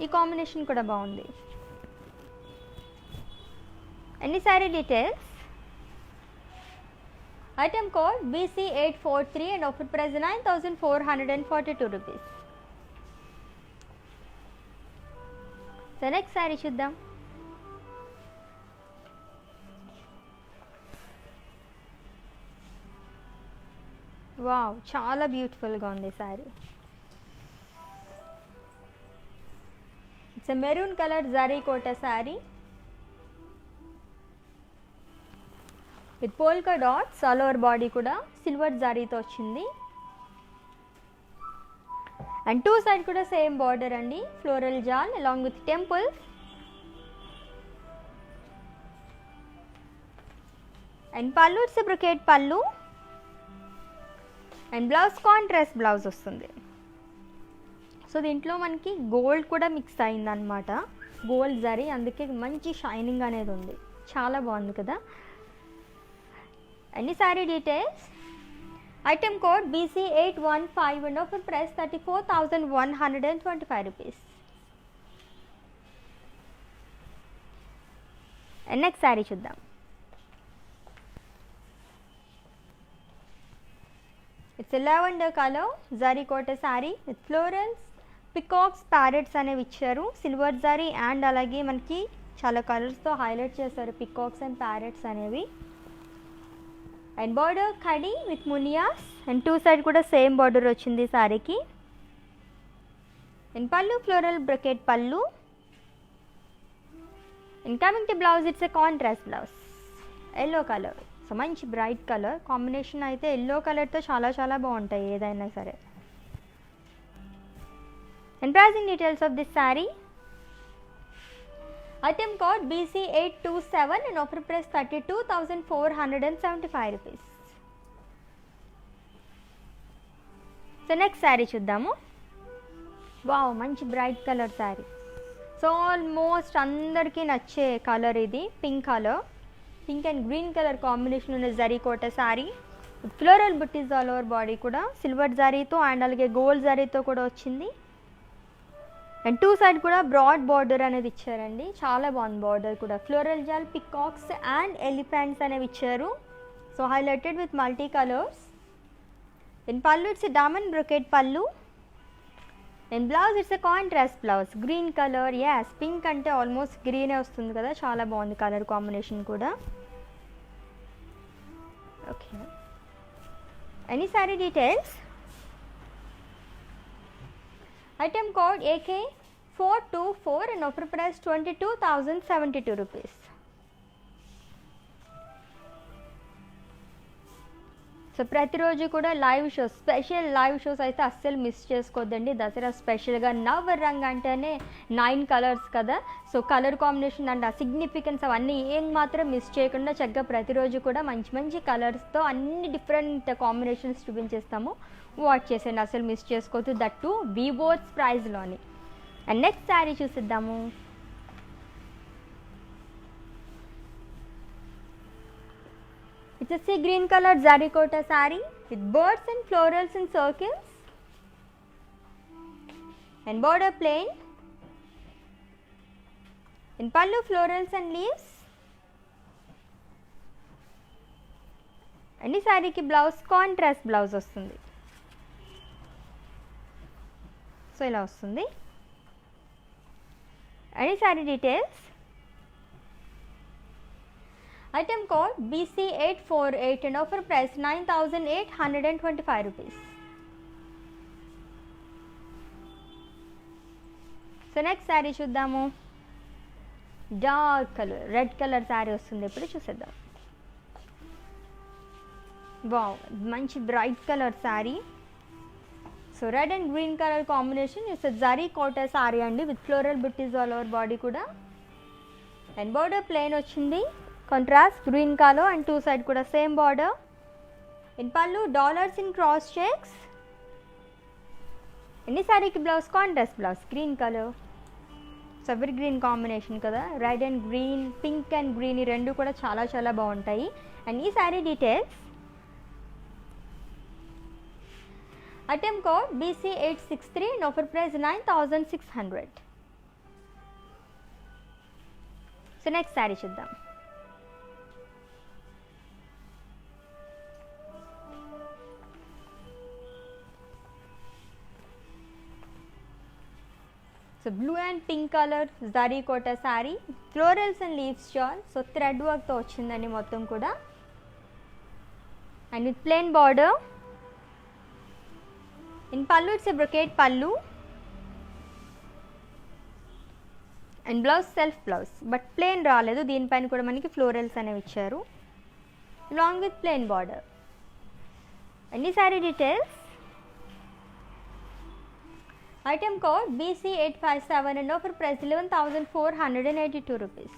ఈ కాంబినేషన్ కూడా బాగుంది. అండ్ ఈ sari details. Item code BC843 and offer price 9,442 rupees. So next sari చూద్దాం. వావ్ చాలా బ్యూటిఫుల్గా ఉంది sari. It's a maroon colour zari Kota sari with polka dots all over body కూడా సిల్వర్ జరీతో వచ్చింది అండ్ టూ సైడ్ కూడా సేమ్ బార్డర్ అండి floral jaal along with temple. And pallu it's brocade పళ్ళు అండ్ బ్లౌజ్ కాంట్రాస్ట్ బ్లౌజ్ వస్తుంది. సో దీంట్లో మనకి గోల్డ్ కూడా మిక్స్ అయిందనమాట గోల్డ్ జరీ అందుకే మంచి షైనింగ్ అనేది ఉంది చాలా బాగుంది కదా. అండ్ ఈ sari details. Item code BC815 and offer price 34,125 rupees. And next sari చూద్దాం. It's lavender colour zari Kota sari with florals peacocks parrots అనేవి ఇచ్చారు సిల్వర్ జరీ అండ్ అలాగే మనకి చాలా కలర్స్తో హైలైట్ చేశారు పికాక్స్ అండ్ ప్యారెట్స్ అనేవి. And border khadi with munias and two side కూడా సేమ్ బార్డర్ వచ్చింది శారీకి. And pallu floral brocade pallu. And coming to blouse it's a contrast blouse yellow colour. So మంచి బ్రైట్ కలర్ కాంబినేషన్ అయితే ఎల్లో కలర్తో చాలా చాలా బాగుంటాయి ఏదైనా సరే. And pricing details of this sari. Item code BC827 and offer price 32,475 rupees. So next sari చూద్దాము. Wow మంచి bright colour sari. So almost అందరికీ నచ్చే కలర్ ఇది pink colour pink and green colour combination ఉన్న జరీ కోట శారీ ఫ్లోరల్ బుట్టీస్ ఆల్ ఓవర్ బాడీ కూడా silver జరీతో and అలాగే gold జరీతో కూడా వచ్చింది. అండ్ టూ సైడ్ కూడా బ్రాడ్ బార్డర్ అనేది ఇచ్చారండి, చాలా బాగుంది బార్డర్ కూడా. ఫ్లోరల్ జాల్ పికాక్స్ అండ్ ఎలిఫెంట్స్ అనేవి ఇచ్చారు. So highlighted with multi colours. In pallu it's diamond brocade pallu. In blouse it's contrast blouse, green colour. Yes, pink అంటే ఆల్మోస్ట్ గ్రీనే వస్తుంది కదా, చాలా బాగుంది కలర్ కాంబినేషన్ కూడా. Okay, any sari details. Item code AK424 and offer price 22,072 rupees. So ప్రతిరోజు కూడా live shows, special live shows అయితే అస్సలు మిస్ చేసుకోవద్దండి. దసరా స్పెషల్గా నవరంగ్ అంటేనే 9 కలర్స్ కదా, సో కలర్ కాంబినేషన్ అండ్ ఆ సిగ్నిఫికెన్స్ అవన్నీ ఏం మాత్రం మిస్ చేయకుండా చక్కగా ప్రతిరోజు కూడా మంచి మంచి కలర్స్తో అన్ని డిఫరెంట్ కాంబినేషన్స్ చూపించేస్తాము. వాచ్ చేసేయండి, అసలు మిస్ చేసుకోవద్దు, దట్ టు వివోస్ ప్రైస్లోని. అండ్ నెక్స్ట్ శారీ చూసిద్దాము. It's a sea green colored zarikota saree with birds and florals in circles and border plain. In pallu florals and leaves. And ఈ సారీకి బ్లౌజ్ కాంట్రాస్ట్ బ్లౌజ్ వస్తుంది. So ఇలా వస్తుంది. And ఈ sari details. Item code BC848 and offer price 9,825 rupees. So next sari చూద్దాము. Dark colour, red colour sari వస్తుంది, ఇప్పుడు చూసేద్దాం. వావ్, మంచి bright colour sari. So red and green colour combination. It's zari Kota sari అండి with floral buttis all over body కూడా. And border plain వచ్చింది, contrast green colour and two side కూడా same border. In pallu dollars in cross checks. ఎన్ని సారీకి blouse contrast blouse, green colour. So evergreen combination కదా, red and green, pink and green, ఈ రెండు కూడా చాలా చాలా బాగుంటాయి. అండ్ ఈ sari details. Item code BC863 and offer price 9,600. So next sari చూద్దాం. So blue and pink colour zari Kota sari, florals and leaves షాల్. సో థ్రెడ్ వర్క్తో వచ్చిందండి మొత్తం కూడా. And with plain border. In pallu it's a brocade pallu and blouse self blouse, but plain రాలేదు, దీనిపైన కూడా మనకి ఫ్లోరల్స్ అనేవి ఇచ్చారు long with plain border. And ఈ sari details. Item code BC857 and offer price 11,482 rupees.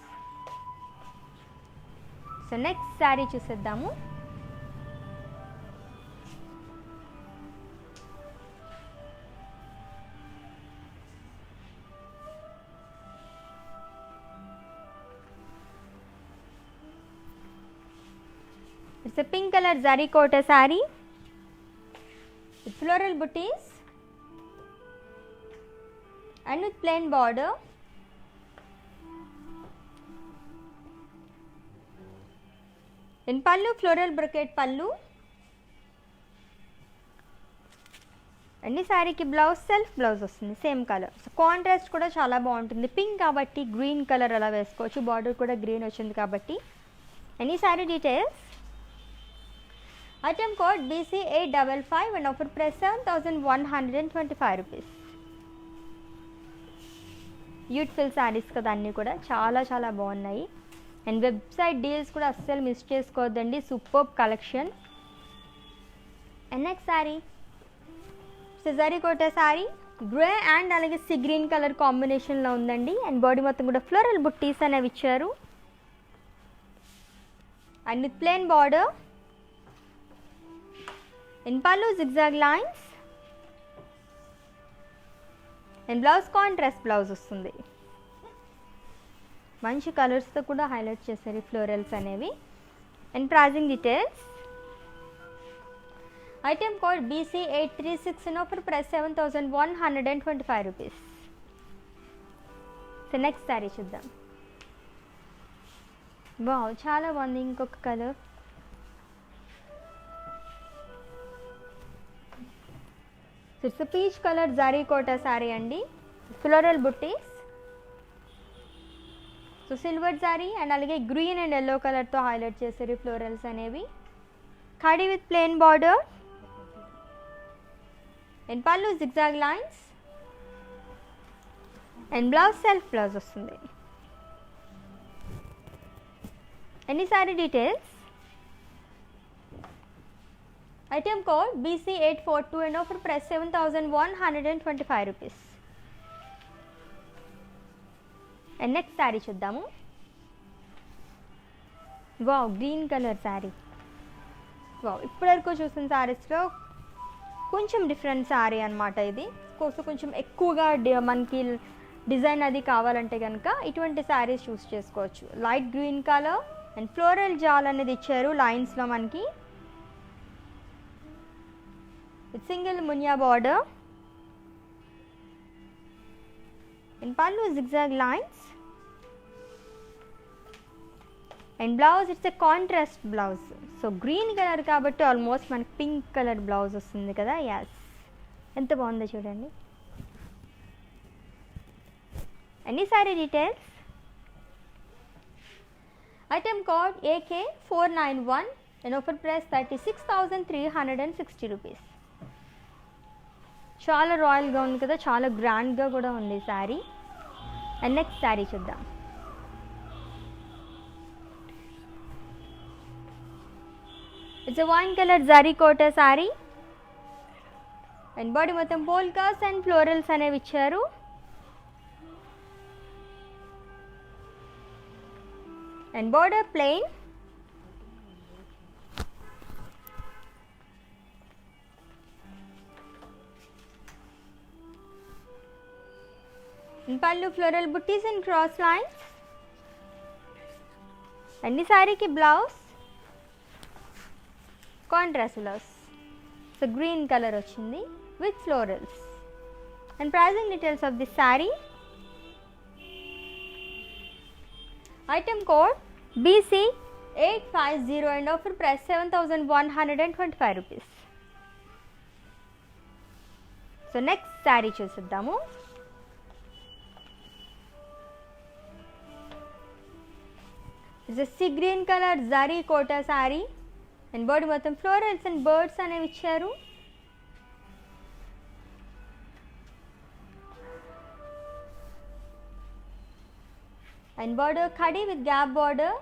So next sari చూసేద్దాము. It's a pink colour zari Kota sari with floral booties and with plain border. In pallu floral brocade pallu. అన్ని శారీకి blouse self blouse వస్తుంది same colour. So contrast కూడా చాలా బాగుంటుంది, pink కాబట్టి green colour అలా వేసుకోవచ్చు, బార్డర్ కూడా గ్రీన్ వచ్చింది కాబట్టి. Any sari details. Item code BC855 and offer price 7,125 rupees. Beautiful saris కదా అన్నీ కూడా, చాలా చాలా బాగున్నాయి. అండ్ వెబ్సైట్ డీల్స్ కూడా అస్సలు మిస్ చేసుకోవద్దండి, superb collection. And next sari zari Kota sari, grey and అలాగే సీ గ్రీన్ కలర్ కాంబినేషన్లో ఉందండి. అండ్ బాడీ మొత్తం కూడా ఫ్లోరల్ బుట్టీస్ అనేవి ఇచ్చారు and with plain border. In pallu zigzag lines and blouse contrast blouse వస్తుంది. మంచి కలర్స్తో కూడా హైలైట్ చేశారు ఫ్లోరల్స్ అనేవి. And pricing details. Item code BC836 and offer price 7,125 rupees. So next sari చూద్దాం. వావ్, చాలా బాగుంది. ఇంకొక colour. So it's peach colour zari Kota sari అండి. Floral buttis. So silver sari and అలాగే గ్రీన్ అండ్ ఎల్లో కలర్తో హైలైట్ చేశారు ఈ ఫ్లోరల్స్ అనేవి. Khadi with plain border and pallu zigzag lines and blouse self blouse వస్తుంది. ఎనీ sari details. Item code BC842 and offer price 7,125 rupees. And next sari చూద్దాము. Wow, green colour sari. Wow, ఇప్పటివరకు చూసిన శారీస్లో కొంచెం డిఫరెంట్ శారీ అనమాట ఇది. కొంచెం ఎక్కువగా మనకి డిజైన్ అది కావాలంటే కనుక ఇటువంటి శారీస్ చూస్ చేసుకోవచ్చు. Light green colour and floral jaal అనేది ఇచ్చారు లైన్స్లో మనకి. With single munia border and pallu zigzag lines and blouse it's a contrast blouse. So green colour కాబట్టి ఆల్మోస్ట్ మనకి పింక్ కలర్ బ్లౌజ్ వస్తుంది కదా. యాస్, ఎంత బాగుందో చూడండి. ఎనీ sari details. Item code AK491 and offer price 36,360 rupees. చాలా రాయల్గా ఉంది కదా, చాలా గ్రాండ్గా కూడా ఉంది శారీ. అండ్ నెక్స్ట్ శారీ చూద్దాం. It's wine colour zari Kota sari and body మొత్తం పోల్కాస్ అండ్ ఫ్లోరల్స్ అనేవి ఇచ్చారు. And border plain pallu floral buttis and cross lines. అన్ని శారీకి blouse contrast blouse. So green colour వచ్చింది with florals. And pricing details of this sari. Item code BC850 and offer price 7,125 rupees. So next sari చూసిద్దాము. It's sea green colour zari Kota sari and body మొత్తం florals and birds అనేవి ఇచ్చారు. And border khadi with gap border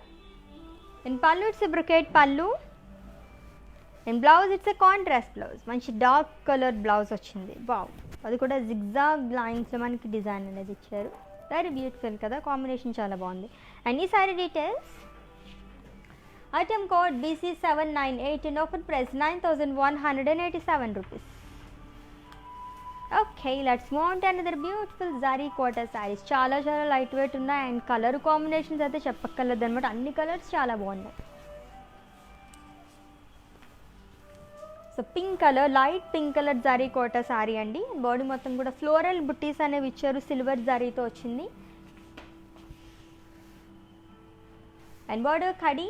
and pallu it's brocade పళ్ళు and blouse it's a contrast blouse. మంచి dark colour blouse వచ్చింది. Wow, అది కూడా zigzag లైన్స్లో మనకి డిజైన్ అనేది ఇచ్చారు. వెరీ బ్యూటిఫుల్ కదా, కాంబినేషన్ చాలా బాగుంది. అండ్ ఈ sari details. Item code BC798 and offer price 9,187 rupees. Okay, let's move on to another beautiful zari Kota saris. చాలా చాలా లైట్ వెయిట్ ఉన్నాయి అండ్ కలర్ కాంబినేషన్స్ అయితే చెప్పక్కర్లేదు అనమాట. అన్ని కలర్స్ చాలా బాగున్నాయి. So pink colour, light pink colour zari Kota sari అండి. బాడీ మొత్తం కూడా ఫ్లోరల్ బుట్టీస్ అనేవి ఇచ్చారు, సిల్వర్ జరీతో వచ్చింది. And border khadi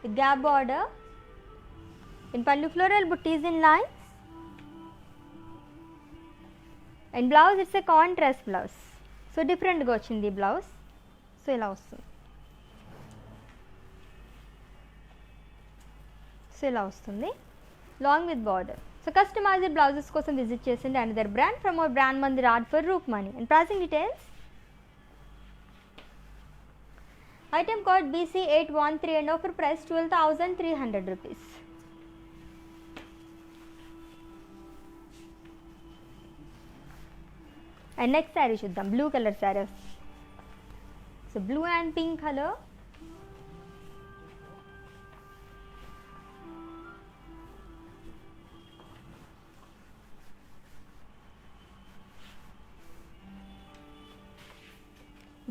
with gap border in pallu floral buttis in lines and blouse it's a contrast blouse. So డిఫరెంట్గా వచ్చింది బ్లౌజ్. సో ఇలా వస్తుంది. సో ఇలా వస్తుంది long with border. So customised blouses కోసం విజిట్ చేసింది another brand from our brand Mandir art for Roopmani. And pricing details. Item code BC813 and offer price 12,300 rupees. And next sari చూద్దాం. Blue colour sari. So blue and pink colour.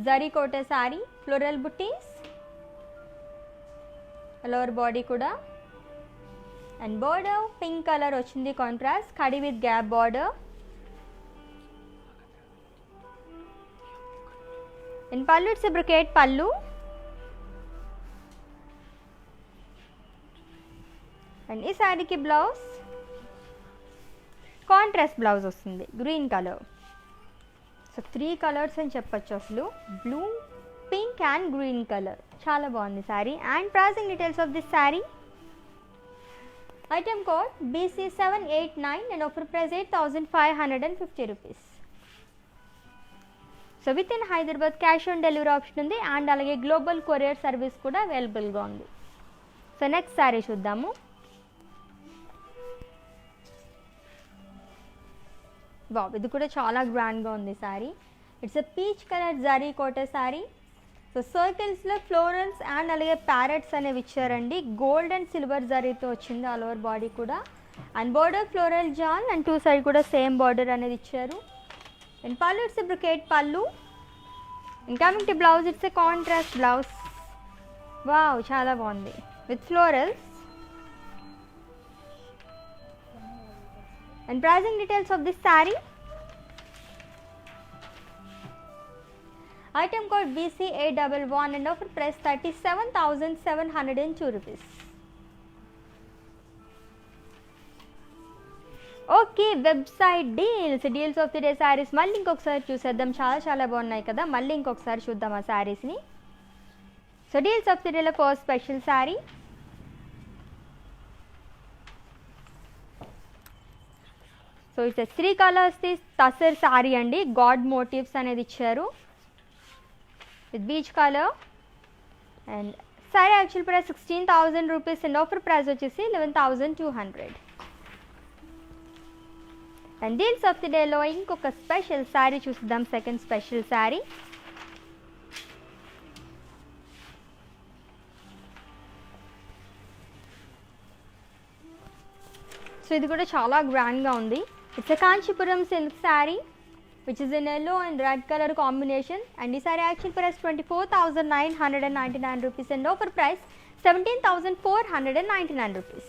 Zari Kota sari, floral buttis, lower body కూడా. And border pink colour వచ్చింది contrast, khadi with gap border. In pallu it's a brocade pallu. And ఈ శారీకి blouse contrast blouse వస్తుంది green colour. So 3 colours అని చెప్పచ్చు అసలు, blue, pink and green colour. చాలా బాగుంది sari. And pricing details of this sari. Item code BC789 and offer price 8,550 rupees. So within Hyderabad cash on delivery option ఉంది and అలాగే global courier service కూడా అవైలబుల్గా ఉంది. సో నెక్స్ట్ శారీ చూద్దాము. వావ్, ఇది కూడా చాలా గ్రాండ్గా ఉంది sari. It's a peach colour zari Kota sari. So సర్కిల్స్లో ఫ్లోరల్స్ అండ్ అలాగే ప్యారెట్స్ అనేవి ఇచ్చారండి. గోల్డ్ అండ్ సిల్వర్ జరీతో వచ్చింది ఆల్ ఓవర్ బాడీ కూడా. అండ్ బార్డర్ ఫ్లోరల్ జాన్ అండ్ 2 సైడ్ కూడా సేమ్ బార్డర్ అనేది ఇచ్చారు. And pallu it's a brocade పళ్ళు. And coming to blouse it's a contrast blouse. Wow, చాలా బాగుంది with florals. And pricing details of this saree. Item code BC811 and offer price 37,702 rupees. Okay, website deals of the day saris మళ్ళీ ఇంకొకసారి చూసేద్దాం. చాలా బాగున్నాయి కదా, మళ్ళీ ఇంకొకసారి చూద్దాం ఆ శారీస్ని. సో డీల్స్ ఆఫ్ ది డేలో first special sari. So it's 3 colours tussar sari అండి. గాడ్ మోటివ్స్ అనేది ఇచ్చారు with beach colour. And sari actual price 16,000 rupees and offer price వచ్చేసి 11,200. అండ్ డీల్స్ ఆఫ్ ది డేలో ఇంకొక స్పెషల్ శారీ చూద్దాం. Second special sari. సో ఇది కూడా చాలా గ్రాండ్గా ఉంది. It's a Kanchipuram silk saree which is in yellow and red color combination and this saree actual price 24,999 rupees and offer price 17,499 rupees.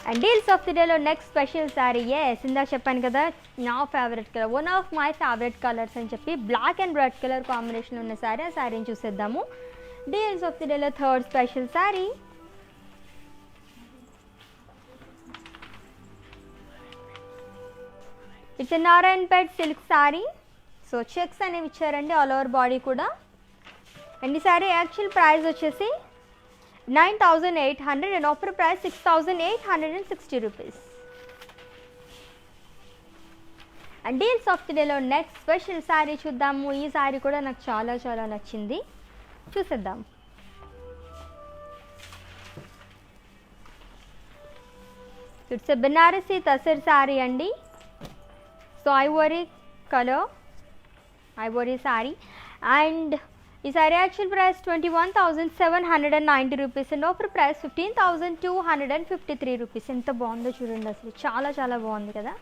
And deals of the day lo next special saree. Yes, inda cheppanu kada na favorite color, one of my favorite colors ani cheppi black and red color combination lo unna saree. Aa saree ni chuseddamu. Deals of the day lo third special saree. It's Narayanpet silk sari. So checks అనేవి ఇచ్చారండి all over body కూడా. And ఈ sari actual price వచ్చేసి 9,800 and offer price 6,860 rupees. And deals of the డేలో next special sari చూద్దాము. ఈ శారీ కూడా నాకు చాలా నచ్చింది, చూసేద్దాం. ఇట్స్ బెనారసీ తసర్ శారీ అండి. So ivory colour, ivory sari. And ఈ sari actual price 21,790 rupees and offer price 15,253 rupees. ఎంత బాగుందో చూడండి అసలు, చాలా బాగుంది కదా.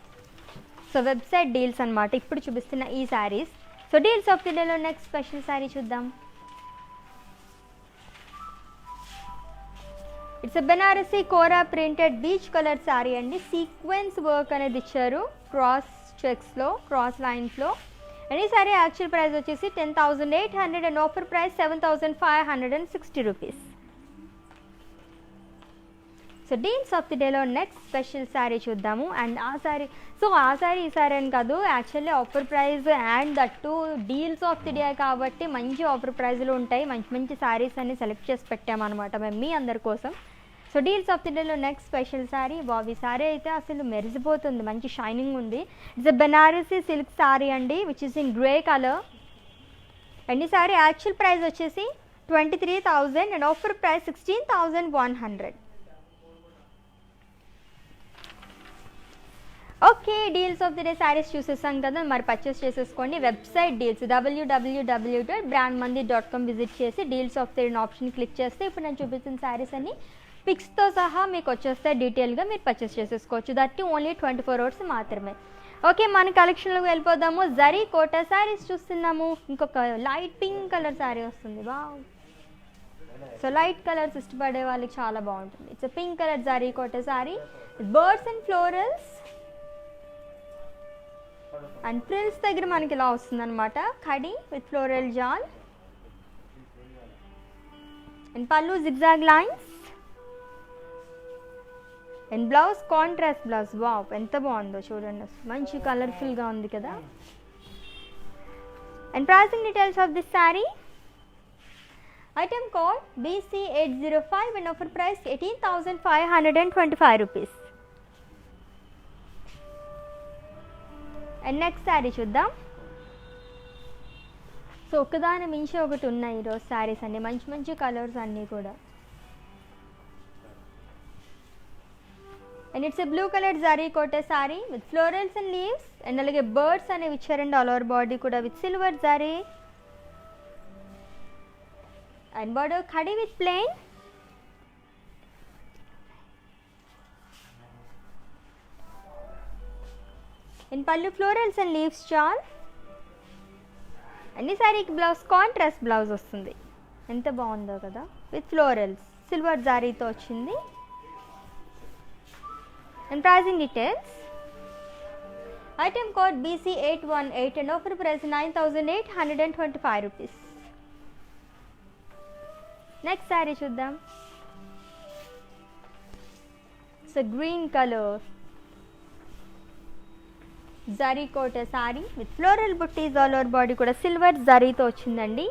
సో వెబ్సైట్ డీల్స్ అనమాట ఇప్పుడు చూపిస్తున్న ఈ శారీస్. సో డీల్స్ ఆఫ్ ది డేలో నెక్స్ట్ స్పెషల్ శారీ చూద్దాం. It's Banarasi kora printed peach colour sari అండి. సీక్వెన్స్ వర్క్ అనేది ఇచ్చారు క్రాస్ చెక్స్లో, క్రాస్ లైన్స్లో. అండ్ ఈ సారీ యాక్చువల్ ప్రైస్ వచ్చేసి 10,800 and offer price 7,560 rupees. So deals of the డేలో నెక్స్ట్ స్పెషల్ శారీ చూద్దాము. అండ్ ఆ శారీ ఈ శారీ అని కాదు, actually offer price and that deals of the day కాబట్టి మంచి ఆఫర్ ప్రైస్లు ఉంటాయి. మంచి శారీస్ అన్ని సెలెక్ట్ చేసి పెట్టామన్నమాట మేము మీ అందరి కోసం. సో డీల్స్ ఆఫ్ ది డేలో నెక్స్ట్ స్పెషల్ శారీ. బాబీ శారీ అయితే అసలు మెరిసిపోతుంది, మంచి షైనింగ్ ఉంది. ఇట్స్ బెనారసీ సిల్క్ శారీ అండి which is in grey colour. And ఈ శారీ యాక్చువల్ ప్రైస్ వచ్చేసి 23,000 and offer price 16,100. Okay, deals of the day saris చూసేసాం కదా, మరి పర్చేస్ చేసేసుకోండి. వెబ్సైట్ డీల్స్ www.brandmandi.com విజిట్ చేసి deals of the day option click చేస్తే ఇప్పుడు నేను చూపిస్తున్న శారీస్ అన్ని పిక్స్తో సహా మీకు వచ్చేస్తే డీటెయిల్గా మీరు పర్చేస్ చేసేసుకోవచ్చు. దట్ ఓన్లీ 24 hours మాత్రమే. ఓకే, మన కలెక్షన్లోకి వెళ్ళిపోదాము. జరీ కోటా శారీస్ చూస్తున్నాము. ఇంకొక లైట్ పింక్ కలర్ శారీ వస్తుంది. వావ్, సో లైట్ కలర్స్ ఇష్టపడే వాళ్ళకి చాలా బాగుంటుంది. It's pink colour zari Kota sari, birds and florals. And frills దగ్గర మనకి ఇలా వస్తుంది అనమాట, khadi with floral jaal. And pallu zigzag lines. And blouse contrast blouse. Wow ఎంత బాగుందో చూడండి, మంచి కలర్ఫుల్గా ఉంది కదా. And pricing details of this sari. Item code BC805 and offer price 18,525 rupees. And next sari చూద్దాం. సో ఒకదాని మించి ఒకటి ఉన్నాయి ఈరోజు శారీస్ అన్నీ, మంచి మంచి కలర్స్ అన్నీ కూడా. And it's a blue colour zari Kota sari with florals and leaves. And అలాగే బర్డ్స్ అనేవి ఇచ్చారండి ఆల్ ఓవర్ బాడీ కూడా with silver zari. And border khadi with plain. In pallu florals and leaves చాల్. అన్ని శారీకి బ్లౌజ్ కాంట్రాస్ట్ బ్లౌజ్ వస్తుంది, ఎంత బాగుందో కదా, విత్ ఫ్లోరల్స్ సిల్వర్ జారీతో వచ్చింది. And pricing details. Item code BC818 and offer price 9,825 rupees. Next sari చూద్దాం. So green colour zari Kota sari with floral buttis all over body కూడా సిల్వర్ జరీతో వచ్చిందండి.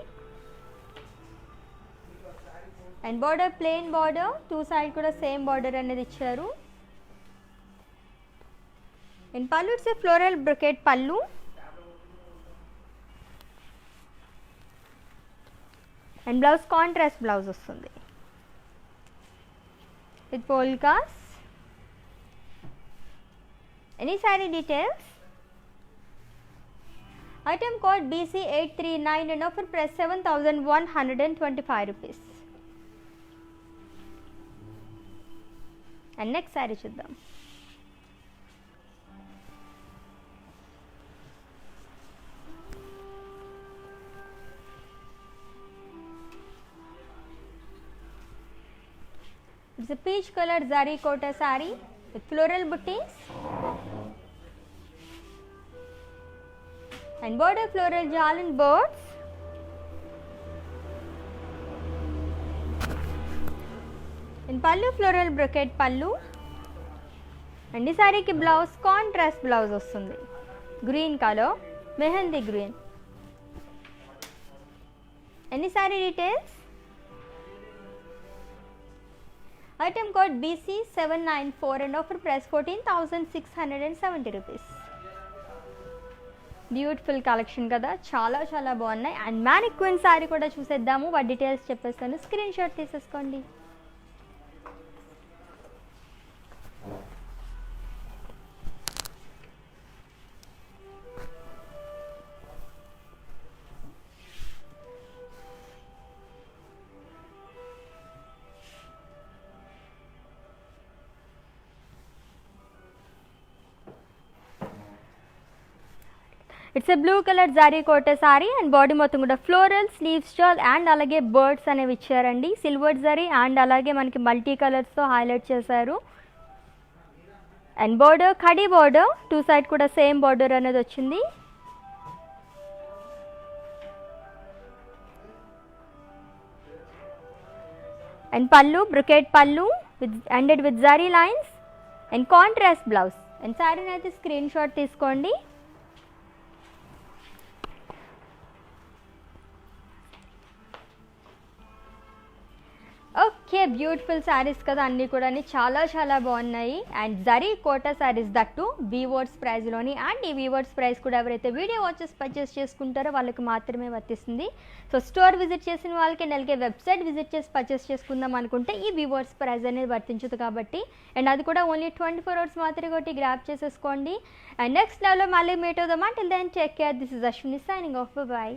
And border plain border, two side కూడా same border అనేది ఇచ్చారు. And pallu it's floral brocade pallu. And blouse contrast blouse వస్తుంది with polkas. Any sari details. Item code BC839 and offer price 7,125 rupees. And next sari చూద్దాం. It's a peach colored zari kota saree with floral buttees and border floral jal and birds. In pallu floral brocade pallu. And this saree ki blouse contrast blouse vastundi, green color, mehendi green. Any saree details. Item code BC794 and offer price 14,670 rupees. Beautiful collection కదా, చాలా చాలా బాగున్నాయి. And mannequin sari కూడా చూసేద్దాము, వాటి details చెప్పేస్తాను, screen shot తీసేసుకోండి. It's a blue colour zari Kota sari and body మొత్తం కూడా ఫ్లోరల్ స్లీవ్స్ చాల్ అండ్ అలాగే బర్డ్స్ అనేవి ఇచ్చారండి, సిల్వర్ జరీ అండ్ అలాగే మనకి మల్టీ కలర్స్తో హైలైట్ చేశారు. And border khadi border, two side కూడా సేమ్ బార్డర్ అనేది వచ్చింది. And pallu brocade pallu ended with zari lines and contrast blouse. And శారీని అయితే స్క్రీన్ షాట్ తీసుకోండి. ఓకే, బ్యూటిఫుల్ శారీస్ కదా అన్నీ కూడా, చాలా చాలా బాగున్నాయి. And zari Kota saris that weavers ప్రైస్లోని. అండ్ ఈ వీవర్స్ ప్రైస్ కూడా ఎవరైతే వీడియో వాచెస్ పర్చేస్ చేసుకుంటారో వాళ్ళకి మాత్రమే వర్తిస్తుంది. సో స్టోర్ విజిట్ చేసిన వాళ్ళకి నెలకే వెబ్సైట్ విజిట్ చేసి పర్చేస్ చేసుకుందాం అనుకుంటే ఈ వీవర్స్ ప్రైస్ అనేది వర్తించదు కాబట్టి. అండ్ అది కూడా ఓన్లీ 24 hours మాత్రమే కొట్టి గ్రాప్ చేసేసుకోండి. అండ్ నెక్స్ట్ లెవెల్లో మళ్ళీ మీట్ అవుదామా. Till then take care. This is Ashwini signing off. By.